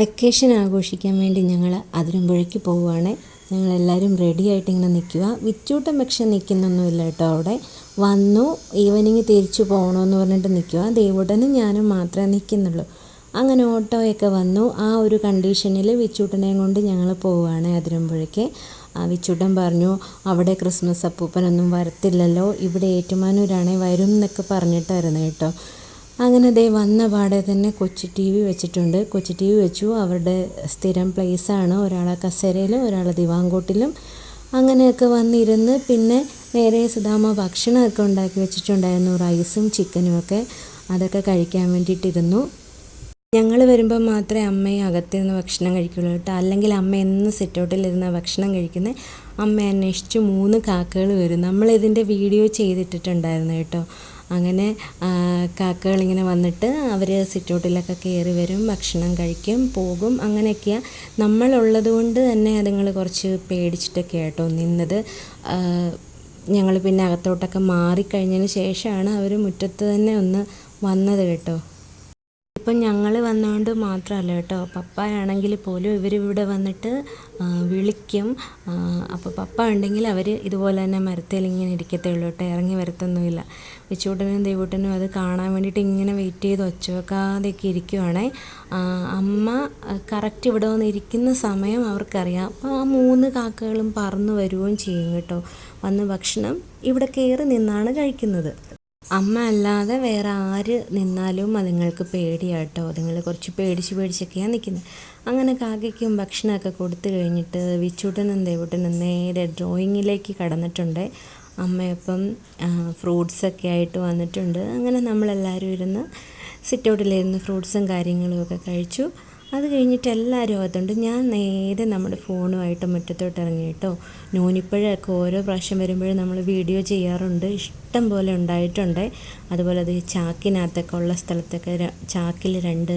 Vacation ആഘോഷിക്കാൻ വേണ്ടി ഞങ്ങൾ അതിരമ്പുഴയ്ക്ക് പോവുകയാണ്. ഞങ്ങളെല്ലാവരും റെഡി ആയിട്ട് ഇങ്ങനെ നിൽക്കുക. വിച്ചൂട്ടൻ പക്ഷെ നിൽക്കുന്നൊന്നുമില്ല കേട്ടോ. അവിടെ വന്നു ഈവനിങ് തിരിച്ചു പോകണമെന്ന് പറഞ്ഞിട്ട് നിൽക്കുക. ദേവുടനും ഞാനും മാത്രമേ നിൽക്കുന്നുള്ളൂ. അങ്ങനെ ഓട്ടോയൊക്കെ വന്നു. ആ ഒരു കണ്ടീഷനിൽ വിച്ചൂട്ടനെയും കൊണ്ട് ഞങ്ങൾ പോവുകയാണ് അതിരമ്പുഴയ്ക്ക്. വിച്ചൂട്ടൻ പറഞ്ഞു അവിടെ ക്രിസ്മസ് അപ്പൂപ്പനൊന്നും വരത്തില്ലല്ലോ, ഇവിടെ ഏറ്റുമാനൂരാണേ വരും എന്നൊക്കെ പറഞ്ഞിട്ടായിരുന്നു കേട്ടോ. അങ്ങനെ ദേ വന്ന പാടെ തന്നെ കൊച്ചു ടി വി വെച്ചിട്ടുണ്ട്. കൊച്ചു ടി വി വെച്ചു. അവരുടെ സ്ഥിരം പ്ലേസാണ്. ഒരാളെ കസേരയിലും ഒരാളെ ദിവാങ്കോട്ടിലും അങ്ങനെയൊക്കെ വന്നിരുന്ന് പിന്നെ നേരെ സുധാമ ഭക്ഷണമൊക്കെ ഉണ്ടാക്കി വെച്ചിട്ടുണ്ടായിരുന്നു. റൈസും ചിക്കനും ഒക്കെ. അതൊക്കെ കഴിക്കാൻ വേണ്ടിയിട്ടിരുന്നു. ഞങ്ങൾ വരുമ്പോൾ മാത്രമേ അമ്മയും അകത്തിരുന്ന് ഭക്ഷണം കഴിക്കുള്ളൂ കേട്ടോ. അല്ലെങ്കിൽ അമ്മ എന്ന് സിറ്റൗട്ടിലിരുന്ന ഭക്ഷണം കഴിക്കുന്നത്. അമ്മ അന്വേഷിച്ച് 3 കാക്കകൾ വരും. നമ്മളിതിൻ്റെ വീഡിയോ ചെയ്തിട്ടിട്ടുണ്ടായിരുന്നു കേട്ടോ. അങ്ങനെ കാക്കകളിങ്ങനെ വന്നിട്ട് അവർ സിറ്റൗട്ടിലൊക്കെ കയറി വരും, ഭക്ഷണം കഴിക്കും, പോകും. അങ്ങനെയൊക്കെയാണ്. നമ്മളുള്ളത് കൊണ്ട് തന്നെ അതുങ്ങൾ കുറച്ച് പേടിച്ചിട്ടൊക്കെ കേട്ടോ നിന്നത്. ഞങ്ങൾ പിന്നെ അകത്തോട്ടൊക്കെ മാറിക്കഴിഞ്ഞതിന് ശേഷമാണ് അവർ മുറ്റത്ത് തന്നെ ഒന്ന് വന്നത് കേട്ടോ. ഇപ്പം ഞങ്ങൾ വന്നതുകൊണ്ട് മാത്രമല്ല കേട്ടോ, പപ്പായാണെങ്കിൽ പോലും ഇവരിവിടെ വന്നിട്ട് വിളിക്കും. അപ്പോൾ പപ്പ ഉണ്ടെങ്കിൽ അവർ ഇതുപോലെ തന്നെ മരത്തിൽ ഇങ്ങനെ ഇരിക്കത്തേ ഉള്ളൂ കേട്ടോ, ഇറങ്ങി വരത്തൊന്നുമില്ല. വിച്ചൂട്ടനും ദേവൂട്ടനും അത് കാണാൻ വേണ്ടിയിട്ട് ഇങ്ങനെ വെയിറ്റ് ചെയ്ത് ഒച്ച വെക്കാതെയൊക്കെ ഇരിക്കുവാണേ. അമ്മ കറക്റ്റ് ഇവിടെ വന്ന് ഇരിക്കുന്ന സമയം അവർക്കറിയാം. അപ്പോൾ ആ 3 കാക്കകളും പറന്ന് വരുകയും ചെയ്യും കേട്ടോ. വന്ന് ഭക്ഷണം ഇവിടെ കയറി നിന്നാണ് കഴിക്കുന്നത്. അമ്മ അല്ലാതെ വേറെ ആര് നിന്നാലും അതുങ്ങൾക്ക് പേടിയാട്ടോ. അതുങ്ങൾ കുറച്ച് പേടിച്ചൊക്കെയാണ് നിൽക്കുന്നത്. അങ്ങനെ കാക്കയ്ക്കും ഭക്ഷണമൊക്കെ കൊടുത്തു കഴിഞ്ഞിട്ട് വിച്ചൂട്ടനും ദേവൂട്ടനും നേരെ ഡ്രോയിങ്ങിലേക്ക് കടന്നിട്ടുണ്ട്. അമ്മയപ്പം ഫ്രൂട്ട്സൊക്കെ ആയിട്ട് വന്നിട്ടുണ്ട്. അങ്ങനെ നമ്മളെല്ലാവരും ഇരുന്ന് സിറ്റൗട്ടിലിരുന്ന് ഫ്രൂട്ട്സും കാര്യങ്ങളും ഒക്കെ കഴിച്ചു. അത് കഴിഞ്ഞിട്ട് എല്ലാവരും അകത്തുണ്ട്. ഞാൻ നേരെ നമ്മുടെ ഫോണുമായിട്ട് മുറ്റത്തോട്ട് ഇറങ്ങി കേട്ടോ. നൂനിപ്പഴമൊക്കെ ഓരോ പ്രാവശ്യം വരുമ്പോഴും നമ്മൾ വീഡിയോ ചെയ്യാറുണ്ട്. ഇഷ്ടം പോലെ ഉണ്ടായിട്ടുണ്ട്. അതുപോലെ അത് ചാക്കിനകത്തൊക്കെ ഉള്ള സ്ഥലത്തൊക്കെ ചാക്കിൽ 2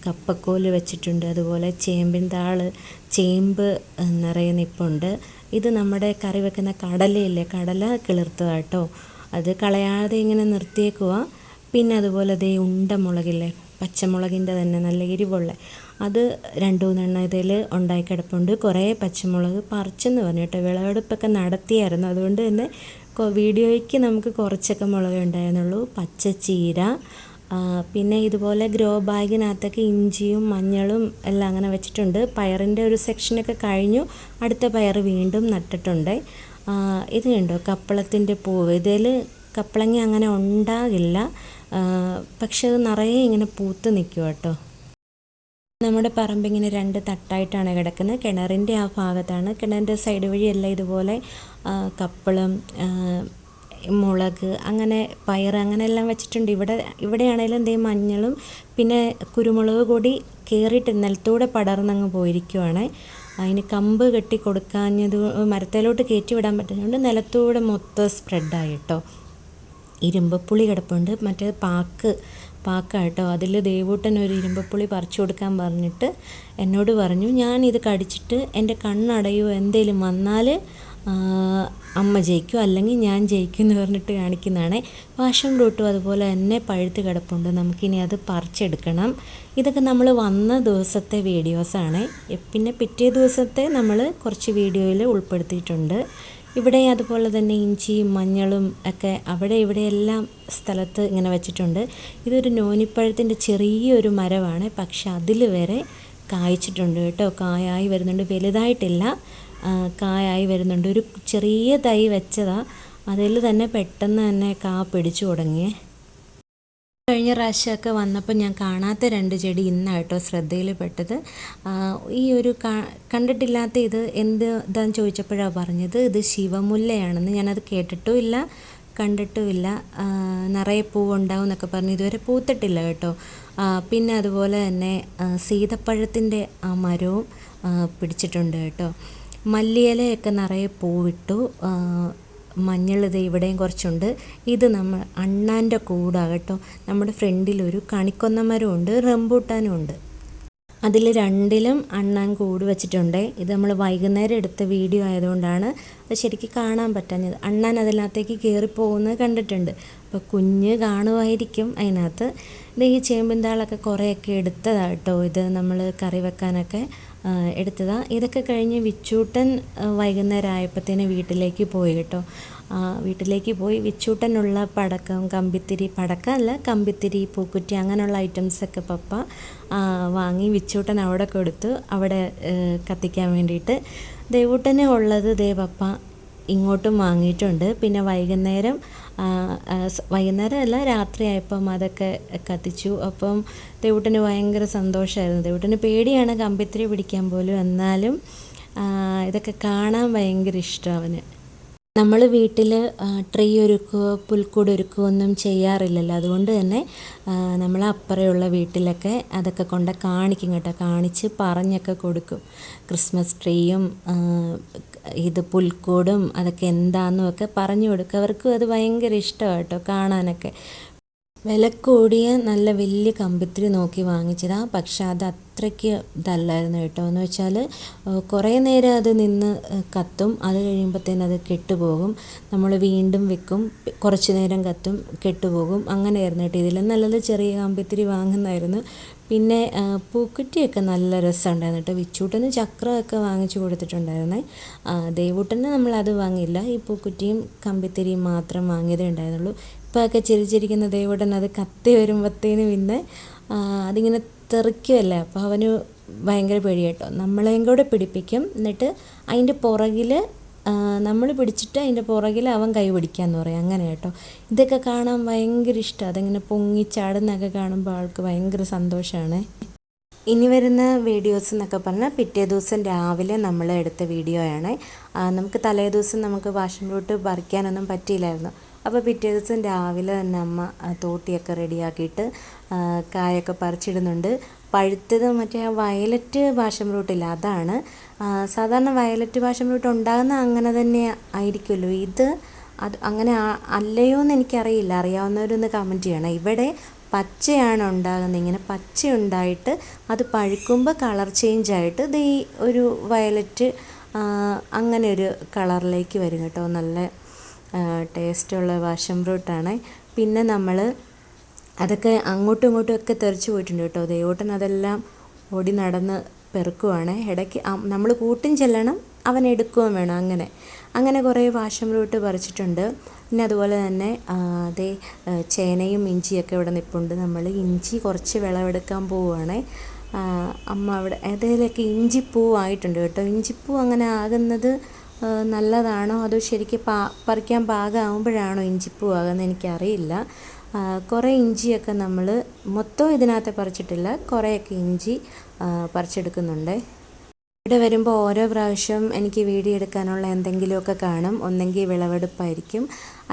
കപ്പക്കോല് വെച്ചിട്ടുണ്ട്. അതുപോലെ ചേമ്പിൻ താള്, ചേമ്പ് നിറയെ നിൽപ്പുണ്ട്. ഇത് നമ്മുടെ കറി വെക്കുന്ന കടലയില്ലേ, കടല കിളിർത്തതാണ് കേട്ടോ. അത് കളയാതെ ഇങ്ങനെ നിർത്തിയേക്കുക. പിന്നെ അതുപോലെ ദേ ഉണ്ടമുളകില്ലേ, പച്ചമുളകിൻ്റെ തന്നെ നല്ല എരിവുള്ള അത് 2-3 ഇതിൽ ഉണ്ടായി കിടപ്പുണ്ട്. കുറേ പച്ചമുളക് പറിച്ചെന്ന് പറഞ്ഞു കേട്ടോ. വിളവെടുപ്പൊക്കെ നടത്തിയായിരുന്നു. അതുകൊണ്ട് തന്നെ വീഡിയോയ്ക്ക് നമുക്ക് കുറച്ചൊക്കെ മുളകേ ഉണ്ടായിരുന്നുള്ളൂ. പച്ചച്ചീര, പിന്നെ ഇതുപോലെ ഗ്രോ ബാഗിനകത്തൊക്കെ ഇഞ്ചിയും മഞ്ഞളും എല്ലാം അങ്ങനെ വെച്ചിട്ടുണ്ട്. പയറിൻ്റെ ഒരു സെക്ഷനൊക്കെ കഴിഞ്ഞു. അടുത്ത പയർ വീണ്ടും നട്ടിട്ടുണ്ട്. ഇത് കണ്ടോ, കപ്പളത്തിൻ്റെ പൂവ്. ഇതിൽ കപ്പളങ്ങ അങ്ങനെ ഉണ്ടാകില്ല, പക്ഷെ അത് നിറയെ ഇങ്ങനെ പൂത്ത് നിൽക്കും കേട്ടോ. നമ്മുടെ പറമ്പിങ്ങനെ 2 തട്ടായിട്ടാണ് കിടക്കുന്നത്. കിണറിൻ്റെ ആ ഭാഗത്താണ്. കിണറിൻ്റെ സൈഡ് വഴിയെല്ലാം ഇതുപോലെ കപ്പളം, മുളക്, അങ്ങനെ പയർ അങ്ങനെ എല്ലാം വെച്ചിട്ടുണ്ട്. ഇവിടെയാണെങ്കിലും എന്തെങ്കിലും മഞ്ഞളും പിന്നെ കുരുമുളക് കൂടി കയറിയിട്ട് നിലത്തൂടെ പടർന്നങ്ങ് പോയിരിക്കുവാണ്. അതിന് കമ്പ് കെട്ടി കൊടുക്കാഞ്ഞത് മരത്തിലോട്ട് കയറ്റി വിടാൻ പറ്റുന്നതുകൊണ്ട് നിലത്തൂടെ മൊത്തം സ്പ്രെഡായി കേട്ടോ. ഇരുമ്പപ്പുളി കിടപ്പുണ്ട്, മറ്റേ പാക്കാട്ടോ. അതിൽ ദേവൂട്ടൻ ഒരു ഇരുമ്പപ്പുളി പറിച്ചു കൊടുക്കാൻ പറഞ്ഞിട്ട് എന്നോട് പറഞ്ഞു, ഞാനിത് കടിച്ചിട്ട് എൻ്റെ കണ്ണടയോ എന്തേലും വന്നാൽ അമ്മ ജയിക്കും, അല്ലെങ്കിൽ ഞാൻ ജയിക്കും എന്ന് പറഞ്ഞിട്ട് കാണിക്കുന്നതാണ്. പാഷൻ ഫ്രൂട്ടും അതുപോലെ തന്നെ പഴുത്ത് കിടപ്പുണ്ട്. നമുക്കിനി അത് പറിച്ചെടുക്കണം. ഇതൊക്കെ നമ്മൾ വന്ന ദിവസത്തെ വീഡിയോസാണ്. പിന്നെ പിറ്റേ ദിവസത്തെ നമ്മൾ കുറച്ച് വീഡിയോയിൽ ഉൾപ്പെടുത്തിയിട്ടുണ്ട്. ഇവിടെ അതുപോലെ തന്നെ ഇഞ്ചിയും മഞ്ഞളും ഒക്കെ അവിടെ ഇവിടെയെല്ലാം സ്ഥലത്ത് ഇങ്ങനെ വെച്ചിട്ടുണ്ട്. ഇതൊരു നോനിപ്പഴത്തിൻ്റെ ചെറിയൊരു മരമാണ്, പക്ഷെ അതിൽ വരെ കായ്ച്ചിട്ടുണ്ട് കേട്ടോ. കായായി വരുന്നുണ്ട്, വലുതായിട്ടില്ല, കായായി വരുന്നുണ്ട്. ഒരു ചെറിയ തൈ വെച്ചതാണ്, അതിൽ തന്നെ പെട്ടെന്ന് തന്നെ പിടിച്ചു തുടങ്ങിയേ. കഴിഞ്ഞ പ്രാവശ്യമൊക്കെ വന്നപ്പോൾ ഞാൻ കാണാത്ത 2 ചെടി ഇന്നായിട്ടോ ശ്രദ്ധയിൽപ്പെട്ടത്. ഈ ഒരു കണ്ടിട്ടില്ലാത്ത ഇത് എന്താന്ന് ചോദിച്ചപ്പോഴാണ് പറഞ്ഞത് ഇത് ശിവമുല്ലയാണെന്ന്. ഞാനത് കേട്ടിട്ടുമില്ല കണ്ടിട്ടുമില്ല. നിറയെ പൂവുണ്ടാവും എന്നൊക്കെ പറഞ്ഞു. ഇതുവരെ പൂത്തിട്ടില്ല കേട്ടോ. പിന്നെ അതുപോലെ തന്നെ സീതപ്പഴത്തിൻ്റെ ആ മരവും പിടിച്ചിട്ടുണ്ട് കേട്ടോ. മല്ലിയിലയൊക്കെ നിറയെ പൂവിട്ടു. മഞ്ഞൾ ഇത് ഇവിടെയും കുറച്ചുണ്ട്. ഇത് നമ്മൾ അണ്ണാൻ്റെ കൂടാണ് കേട്ടോ. നമ്മുടെ ഫ്രണ്ടിലൊരു കണിക്കൊന്ന മരമുണ്ട്, റംബൂട്ടാനും ഉണ്ട്. അതിൽ രണ്ടിലും അണ്ണാൻ കൂട് വെച്ചിട്ടുണ്ട്. ഇത് നമ്മൾ വൈകുന്നേരം എടുത്ത വീഡിയോ ആയതുകൊണ്ടാണ് അത് ശരിക്കും കാണാൻ പറ്റാഞ്ഞത്. അണ്ണാൻ അതിനകത്തേക്ക് കയറിപ്പോകുന്നത് കണ്ടിട്ടുണ്ട്. അപ്പോൾ കുഞ്ഞ് കാണുമായിരിക്കും അതിനകത്ത്. ഇത് ഈ ചേമ്പിൻതാളൊക്കെ കുറേയൊക്കെ എടുത്തതാണ് കേട്ടോ. ഇത് നമ്മൾ കറി വെക്കാനൊക്കെ എടുത്തതാണ്. ഇതൊക്കെ കഴിഞ്ഞ് വിച്ചൂട്ടൻ വൈകുന്നേരം ആയപ്പോഴത്തേന് വീട്ടിലേക്ക് പോയി കേട്ടോ. വീട്ടിലേക്ക് പോയി വിച്ചൂട്ടനുള്ള പടക്കം, കമ്പിത്തിരി, പടക്കമല്ല കമ്പിത്തിരി, പൂക്കുറ്റി അങ്ങനെയുള്ള ഐറ്റംസൊക്കെ പപ്പ വാങ്ങി വിച്ചൂട്ടൻ അവിടെ കൊടുത്തു, അവിടെ കത്തിക്കാൻ വേണ്ടിയിട്ട്. ദേവൂട്ടനെ ഉള്ളത് പപ്പ ഇങ്ങോട്ടും വാങ്ങിയിട്ടുണ്ട്. പിന്നെ വൈകുന്നേരം അല്ല രാത്രിയായപ്പം അതൊക്കെ കത്തിച്ചു. അപ്പം ദേവൂട്ടന് ഭയങ്കര സന്തോഷമായിരുന്നു. ദേവൂട്ടന് പേടിയാണ് കമ്പിത്തിരി പിടിക്കാൻ പോലും, എന്നാലും ഇതൊക്കെ കാണാൻ ഭയങ്കര ഇഷ്ടം അവന്. നമ്മൾ വീട്ടിൽ ട്രീ ഒരുക്കുകയോ പുൽക്കൂട് ഒരുക്കുകയോ ഒന്നും ചെയ്യാറില്ലല്ലോ. അതുകൊണ്ട് തന്നെ നമ്മൾ അപ്പുറമുള്ള വീട്ടിലൊക്കെ അതൊക്കെ കൊണ്ട് കാണിക്കും കേട്ടോ. കാണിച്ച് പറഞ്ഞൊക്കെ കൊടുക്കും. ക്രിസ്മസ് ട്രീയും ഇത് പുൽക്കൂടും അതൊക്കെ എന്താണെന്നൊക്കെ പറഞ്ഞു കൊടുക്കും. അവർക്കും അത് ഭയങ്കര ഇഷ്ടമാണ് കേട്ടോ കാണാനൊക്കെ. വില കൂടിയ നല്ല വലിയ കമ്പിത്തിരി നോക്കി വാങ്ങിച്ചതാണ്. പക്ഷെ അത് അത്രയ്ക്ക് ഇതല്ലായിരുന്നു കേട്ടോ. എന്ന് വെച്ചാൽ കുറേ നേരം അത് നിന്ന് കത്തും, അത് കഴിയുമ്പോഴത്തേനും അത് കെട്ടുപോകും. നമ്മൾ വീണ്ടും വെക്കും, കുറച്ച് നേരം കത്തും, കെട്ടുപോകും. അങ്ങനെയായിരുന്നു കേട്ടോ. ഇതിലും നല്ലത് ചെറിയ കമ്പിത്തിരി വാങ്ങുന്നതായിരുന്നു. പിന്നെ പൂക്കുറ്റിയൊക്കെ നല്ല രസമുണ്ടായിരുന്നു കേട്ടോ. വിച്ചൂട്ടന് ചക്രമൊക്കെ വാങ്ങിച്ചു കൊടുത്തിട്ടുണ്ടായിരുന്നേ. ദേവൂട്ടന് നമ്മളത് വാങ്ങിയില്ല. ഈ പൂക്കുറ്റിയും കമ്പിത്തിരിയും മാത്രം വാങ്ങിയതേ ഉണ്ടായിരുന്നുള്ളൂ. ഇപ്പോൾ ഒക്കെ ചിരിച്ചിരിക്കുന്ന ദേവൂട്ടൻ അത് കത്തി വരുമ്പോഴത്തേന് പിന്നെ അതിങ്ങനെ തെറിക്കുമല്ലേ. അപ്പോൾ അവന് ഭയങ്കര പേടി കേട്ടോ. നമ്മളെയും കൂടെ പിടിപ്പിക്കും, എന്നിട്ട് അതിൻ്റെ പുറകിൽ നമ്മൾ പിടിച്ചിട്ട് അതിൻ്റെ പുറകിൽ അവൻ കൈ പിടിക്കാമെന്ന് പറയും. അങ്ങനെ കേട്ടോ. ഇതൊക്കെ കാണാൻ ഭയങ്കര ഇഷ്ടമാണ്. അതിങ്ങനെ പൊങ്ങിച്ചാടുന്നൊക്കെ കാണുമ്പോൾ ആൾക്ക് ഭയങ്കര സന്തോഷമാണ്. ഇനി വരുന്ന വീഡിയോസ് എന്നൊക്കെ പറഞ്ഞാൽ പിറ്റേ ദിവസം രാവിലെ നമ്മൾ എടുത്ത വീഡിയോ ആണ്. നമുക്ക് തലേ ദിവസം നമുക്ക് പാഷൻ ഫ്രൂട്ട് പറിക്കാനൊന്നും പറ്റിയില്ലായിരുന്നു. അപ്പോൾ പിറ്റേ ദിവസം രാവിലെ തന്നെ അമ്മ തോട്ടിയൊക്കെ റെഡിയാക്കിയിട്ട് കായൊക്കെ പറിച്ചിടുന്നുണ്ട്. പഴുത്തത് മറ്റേ വയലറ്റ് പാഷൻ ഫ്രൂട്ടില്ല, അതാണ്. സാധാരണ വയലറ്റ് പാഷൻ ഫ്രൂട്ട് ഉണ്ടാകുന്ന അങ്ങനെ തന്നെ ആയിരിക്കുമല്ലോ. ഇത് അങ്ങനെ അല്ലയോ എന്ന് എനിക്കറിയില്ല. അറിയാവുന്നവരൊന്ന് കമൻറ്റ് ചെയ്യണം. ഇവിടെ പച്ചയാണ് ഉണ്ടാകുന്നത്. ഇങ്ങനെ പച്ച ഉണ്ടായിട്ട് അത് പഴുക്കുമ്പോൾ കളർ ചേഞ്ച് ആയിട്ട് ഇത് ഈ ഒരു വയലറ്റ് അങ്ങനെ ഒരു കളറിലേക്ക് വരും കേട്ടോ. നല്ല ടേസ്റ്റുള്ള പാഷൻ ഫ്രൂട്ടാണ്. പിന്നെ നമ്മൾ അതൊക്കെ അങ്ങോട്ടും ഇങ്ങോട്ടും ഒക്കെ തെറിച്ച് പോയിട്ടുണ്ട് കേട്ടോ. ദേവൂട്ടൻ അതെല്ലാം ഓടി നടന്ന് പെറുക്കുവാണ്. ഇടയ്ക്ക് നമ്മൾ കൂട്ടും ചെല്ലണം, അവൻ എടുക്കുകയും വേണം. അങ്ങനെ കുറേ പാഷൻ ഫ്രൂട്ട് പറിച്ചിട്ടുണ്ട്. പിന്നെ അതുപോലെ തന്നെ അതേ ചേനയും ഇഞ്ചിയൊക്കെ ഇവിടെ നിൽപ്പുണ്ട്. നമ്മൾ ഇഞ്ചി കുറച്ച് വിളവെടുക്കാൻ പോവുകയാണ്. അമ്മ അവിടെ ഏതെങ്കിലുമൊക്കെ ഇഞ്ചിപ്പൂവായിട്ടുണ്ട് കേട്ടോ. ഇഞ്ചിപ്പൂ അങ്ങനെ ആകുന്നത് നല്ലതാണോ അതോ ശരിക്കും പറിക്കാൻ പാകമാകുമ്പോഴാണോ ഇഞ്ചിപ്പൂ ആകുന്നത് എനിക്കറിയില്ല. കുറേ ഇഞ്ചിയൊക്കെ നമ്മൾ മൊത്തം ഇതിനകത്ത് പറിച്ചിട്ടില്ല, കുറേയൊക്കെ ഇഞ്ചി പറിച്ചെടുക്കുന്നുണ്ട്. ഇവിടെ വരുമ്പോൾ ഓരോ പ്രാവശ്യം എനിക്ക് വീഡിയോ എടുക്കാനുള്ള എന്തെങ്കിലുമൊക്കെ കാണും. ഒന്നെങ്കിൽ വിളവെടുപ്പായിരിക്കും,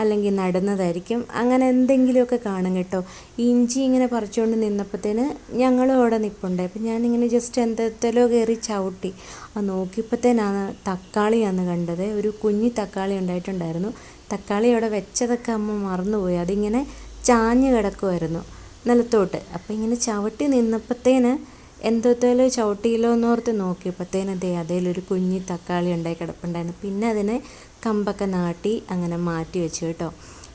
അല്ലെങ്കിൽ നടുന്നതായിരിക്കും, അങ്ങനെ എന്തെങ്കിലുമൊക്കെ കാണും കേട്ടോ. ഈ ഇഞ്ചി ഇങ്ങനെ പറിച്ചുകൊണ്ട് നിന്നപ്പോഴത്തേന് ഞങ്ങളും അവിടെ നിൽപ്പുണ്ട്. അപ്പം ഞാനിങ്ങനെ ജസ്റ്റ് എന്തെത്തലോ കയറി ചവിട്ടി. നോക്കിയപ്പോഴത്തേനാണ് തക്കാളിയാണ് കണ്ടത്. ഒരു കുഞ്ഞി തക്കാളി ഉണ്ടായിട്ടുണ്ടായിരുന്നു. തക്കാളി അവിടെ വെച്ചതൊക്കെ അമ്മ മറന്നുപോയി. അതിങ്ങനെ ചാഞ്ഞ് കിടക്കുമായിരുന്നു നിലത്തോട്ട്. അപ്പം ഇങ്ങനെ ചവിട്ടി നിന്നപ്പോഴത്തേന് എന്തോത്തേലോ ചവിട്ടിയിലോ എന്നോർത്ത് നോക്കിയപ്പോഴത്തേന് അതിലൊരു കുഞ്ഞി തക്കാളി ഉണ്ടായി കിടപ്പുണ്ടായിരുന്നു. പിന്നെ അതിനെ കമ്പൊക്കെ നാട്ടി അങ്ങനെ മാറ്റി വെച്ചു കേട്ടോ.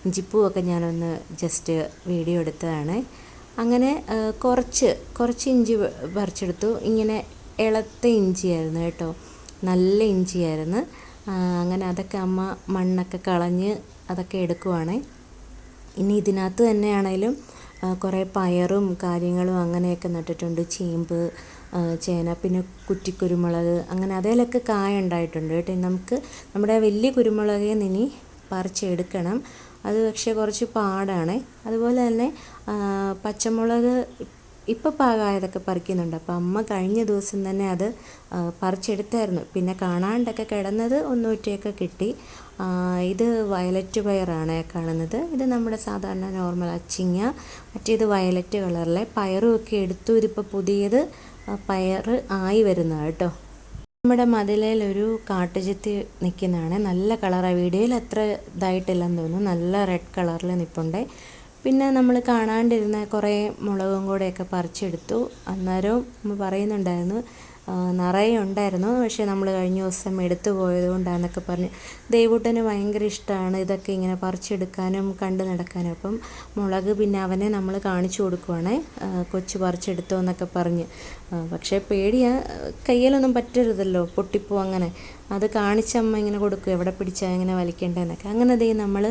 ഇഞ്ചിപ്പൂവൊക്കെ ഞാനൊന്ന് ജസ്റ്റ് വീഡിയോ എടുത്തതാണ്. അങ്ങനെ കുറച്ച് ഇഞ്ചി പറിച്ചെടുത്തു. ഇങ്ങനെ ഇളത്ത ഇഞ്ചിയായിരുന്നു കേട്ടോ, നല്ല ഇഞ്ചിയായിരുന്നു. അങ്ങനെ അതൊക്കെ അമ്മ മണ്ണൊക്കെ കളഞ്ഞ് അതൊക്കെ എടുക്കുവാണ്. ഇനി ഇതിനകത്ത് തന്നെയാണേലും കുറേ പയറും കാര്യങ്ങളും അങ്ങനെയൊക്കെ നട്ടിട്ടുണ്ട്. ചേമ്പ്, ചേന, പിന്നെ കുറ്റിക്കുരുമുളക്, അങ്ങനെ അതിലൊക്കെ കായ ഉണ്ടായിട്ടുണ്ട് കേട്ടോ. നമുക്ക് നമ്മുടെ വലിയ കുരുമുളകെ ഇനി പറിച്ചെടുക്കണം. അത് പക്ഷേ കുറച്ച് പാടാണ്. അതുപോലെ തന്നെ പച്ചമുളക് ഇപ്പോൾ പാകമായതൊക്കെ പറിക്കുന്നുണ്ട്. അപ്പോൾ അമ്മ കഴിഞ്ഞ ദിവസം തന്നെ അത് പറിച്ചെടുത്തായിരുന്നു. പിന്നെ കാണാണ്ടൊക്കെ കിടന്നത് ഒന്നൂറ്റയൊക്കെ കിട്ടി. ഇത് വയലറ്റ് പയറാണ് കാണുന്നത്. ഇത് നമ്മുടെ സാധാരണ നോർമൽ അച്ചിങ്ങ. മറ്റേത് വയലറ്റ് കളറിലെ പയറുമൊക്കെ എടുത്തു. ഇതിപ്പോൾ പുതിയത് പയർ ആയി വരുന്നതാണ് കേട്ടോ. നമ്മുടെ മതിലയിലൊരു കാട്ടുചെത്തി നിൽക്കുന്നതാണ്. നല്ല കളറാണ്. വീഡിയോയിൽ അത്ര ഇതായിട്ടില്ലെന്ന് തോന്നുന്നു. നല്ല റെഡ് കളറിൽ നിൽപ്പുണ്ട്. പിന്നെ നമ്മൾ കാണാണ്ടിരുന്ന കുറേ മുളകും കൂടെയൊക്കെ പറിച്ചെടുത്തു. അന്നേരം അമ്മ പറയുന്നുണ്ടായിരുന്നു നിറയെ ഉണ്ടായിരുന്നു, പക്ഷേ നമ്മൾ കഴിഞ്ഞ ദിവസം എടുത്തു പോയത് കൊണ്ടാണെന്നൊക്കെ പറഞ്ഞ്. ദേവൂട്ടന് ഭയങ്കര ഇഷ്ടമാണ് ഇതൊക്കെ ഇങ്ങനെ പറിച്ചെടുക്കാനും കണ്ടു നടക്കാനും. അപ്പം മുളക് പിന്നെ അവനെ നമ്മൾ കാണിച്ചു കൊടുക്കുവാണേ, കൊച്ചു പറിച്ചെടുത്തോ എന്നൊക്കെ പറഞ്ഞ്. പക്ഷേ പേടിയാ, കയ്യിലൊന്നും പറ്റരുതല്ലോ, പൊട്ടിപ്പോവും അങ്ങനെ. അത് കാണിച്ചമ്മ ഇങ്ങനെ കൊടുക്കും, എവിടെ പിടിച്ചാൽ എങ്ങനെ വലിക്കേണ്ടതെന്നൊക്കെ. അങ്ങനെ ദേ നമ്മൾ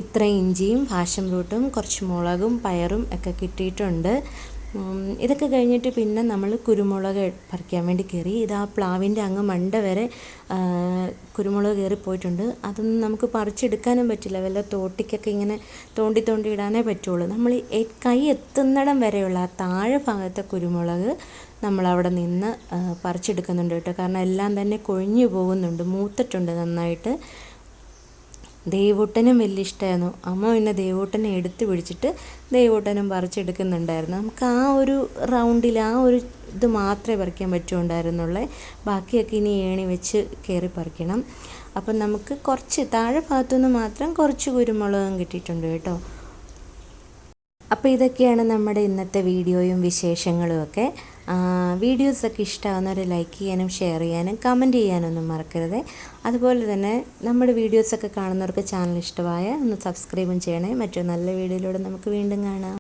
ഇത്ര ഇഞ്ചിയും പാഷൻ ഫ്രൂട്ടും കുറച്ച് മുളകും പയറും ഒക്കെ കിട്ടിയിട്ടുണ്ട്. ഇതൊക്കെ കഴിഞ്ഞിട്ട് പിന്നെ നമ്മൾ കുരുമുളക് പറിക്കാൻ വേണ്ടി കയറി. ഇതാ പ്ലാവിൻ്റെ അങ്ങ് മണ്ട വരെ കുരുമുളക് കയറിപ്പോയിട്ടുണ്ട്. അതൊന്നും നമുക്ക് പറിച്ചെടുക്കാനും പറ്റില്ല, വല്ല തോട്ടിക്കൊക്കെ ഇങ്ങനെ തോണ്ടി തോണ്ടി ഇടാനേ പറ്റുള്ളൂ. നമ്മൾ കൈ എത്തുന്നിടം വരെയുള്ള ആ താഴെ ഭാഗത്തെ കുരുമുളക് നമ്മളവിടെ നിന്ന് പറിച്ചെടുക്കുന്നുണ്ട് കേട്ടോ. കാരണം എല്ലാം തന്നെ കൊഴിഞ്ഞു പോകുന്നുണ്ട്, മൂത്തിട്ടുണ്ട് നന്നായിട്ട്. ദേവൂട്ടനും വലിയ ഇഷ്ടമായിരുന്നു. അമ്മ പിന്നെ ദേവൂട്ടനെ എടുത്ത് പിടിച്ചിട്ട് ദേവൂട്ടനും പറിച്ചെടുക്കുന്നുണ്ടായിരുന്നു. നമുക്ക് ആ ഒരു റൗണ്ടിൽ ആ ഒരു ഇത് മാത്രമേ പറിക്കാൻ പറ്റുമുണ്ടായിരുന്നുള്ളൂ. ബാക്കിയൊക്കെ ഇനി ഏണി വെച്ച് കയറി പറിക്കണം. അപ്പം നമുക്ക് കുറച്ച് താഴെ ഭാഗത്തുനിന്ന് മാത്രം കുറച്ച് കുരുമുളകും കിട്ടിയിട്ടുണ്ട് കേട്ടോ. അപ്പോൾ ഇതൊക്കെയാണ് നമ്മുടെ ഇന്നത്തെ വീഡിയോയും വിശേഷങ്ങളും ഒക്കെ. വീഡിയോസൊക്കെ ഇഷ്ടമാകുന്നവർ ലൈക്ക് ചെയ്യാനും ഷെയർ ചെയ്യാനും കമൻറ്റ് ചെയ്യാനൊന്നും മറക്കരുത്. അതുപോലെ തന്നെ നമ്മുടെ വീഡിയോസൊക്കെ കാണുന്നവർക്ക് ചാനൽ ഇഷ്ടമായ ഒന്ന് സബ്സ്ക്രൈബും ചെയ്യണേ. മറ്റൊരു നല്ല വീഡിയോയിലൂടെ നമുക്ക് വീണ്ടും കാണാം.